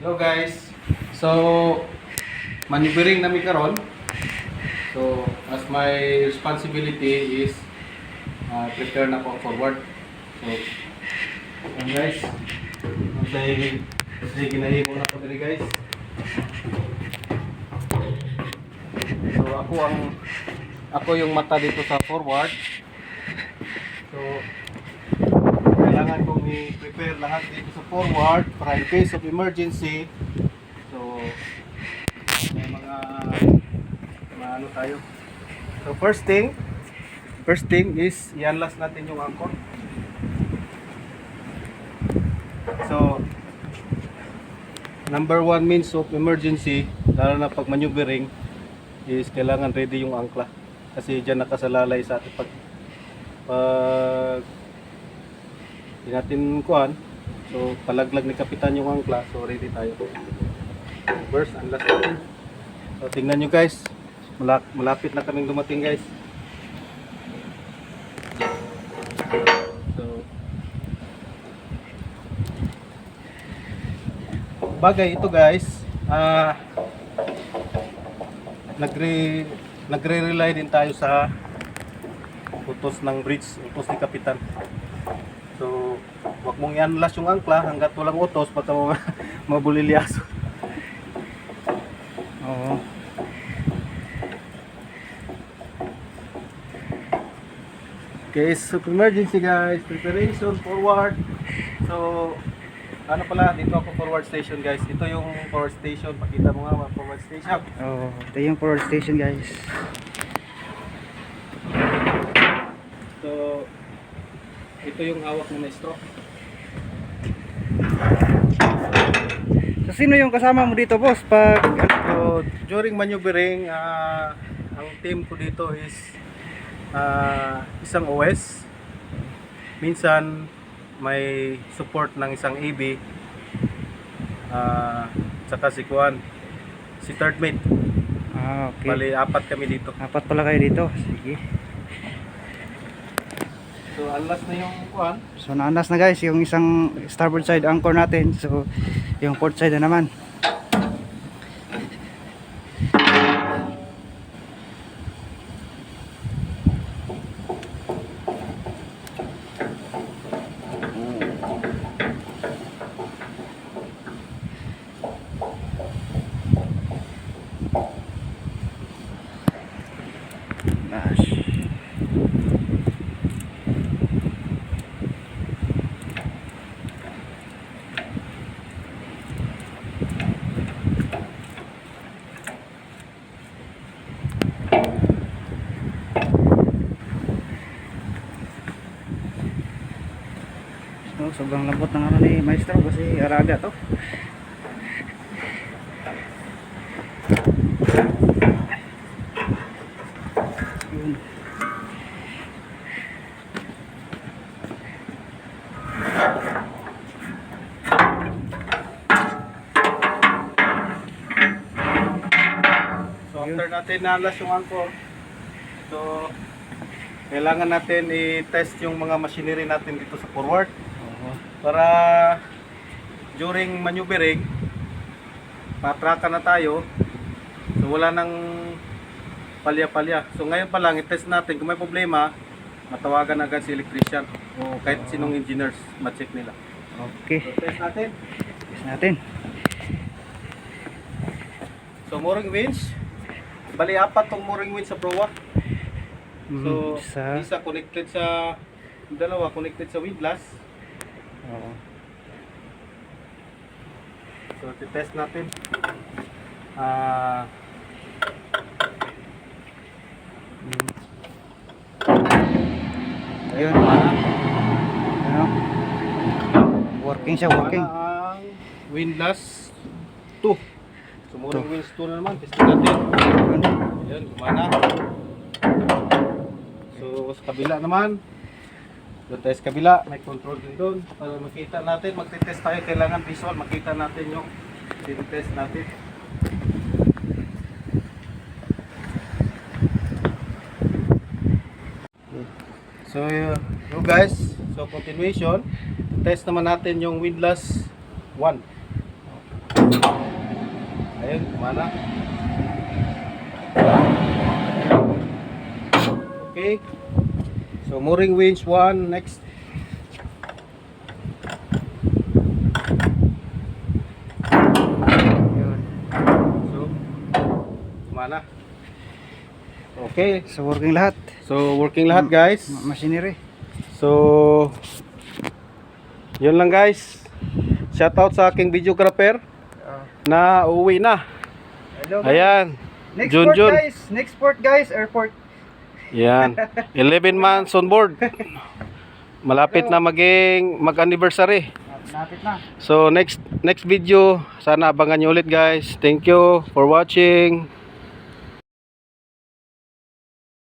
Hello guys. So maneuvering nami karon. So as my responsibility is prepare na ko forward. So guys, say ginahimo na ko diri guys. So ako yung mata dito sa forward. So kailangan kong i-prepare lahat dito sa forward para in case of emergency. So may mga ano tayo. So first thing is i-unlast natin yung anchor. So number one means of emergency, lalo na pag maneuvering, is kailangan ready yung angkla. Kasi dyan nakasalalay sa ating pag di natin kuhan. So palaglag ni kapitan yung angkla, so ready tayo. First, unlast natin. So tingnan nyo guys, malapit na kaming dumating guys. So bagay ito guys, nagre-rely din tayo sa utos ng bridge, utos ni kapitan. So wag mong i-unlast yung angkla hanggat walang utos, baka mabulilyaso. Oo. Okay, so emergency guys, preparation forward. So ano pala, dito ako forward station guys. Ito yung forward station, pakita mo nga mga forward station. Oh, ito yung forward station guys. So ito yung hawak ng maestro. So sino yung kasama mo dito boss pag So during maneuvering, ang team ko dito is isang OS. Minsan may support ng isang AB, saka si Kuan, si third mate. okay. Bali, apat kami dito. Apat pala kayo dito. Sige. So unless na yung Kuan. So naanas na guys yung isang starboard side anchor natin. So yung port side na naman. Gosh. So, sobrang lambot ng ano ni Maestro kasi araga to. Yun. So after natin na-unless yung anchor, so kailangan natin i-test yung mga machinery natin dito sa forward para during maneuvering matrakan na tayo. So wala nang palya-palya. So ngayon pa lang i-test natin kung may problema, matawagan agad si electrician o kahit sinong engineers, ma-check nila. Okay. So test natin. Test natin. So mooring winch, bali apat tong mooring winch sa proa. So isa connected sa, dalawa connected sa windlass. Oo. So test natin. Ayun. Ano? Working siya, working. Ang windlass 2. So mooring winch 2 na naman, testing natin. Ayun, gumana. So sa kabila naman, doon tayo sa kabila, may control din doon. Para makita natin, magtitest tayo, kailangan visual, makita natin yung test natin. So guys, so continuation, test naman natin yung windlass 1. Ayun, mana. Okay. So mooring winch 1 next. Yun. So mana. Okay. So working lahat. So working lahat guys. Machinery. So yun lang guys. Shout out sa aking videographer na uuwi na. Hello guys. Ayan. Next Jun port Jun. guys. Next port guys. Airport. Yan. 11 months on board. Malapit na mag-anniversary. Napit na. So next video, sana abangan nyo ulit guys. Thank you for watching.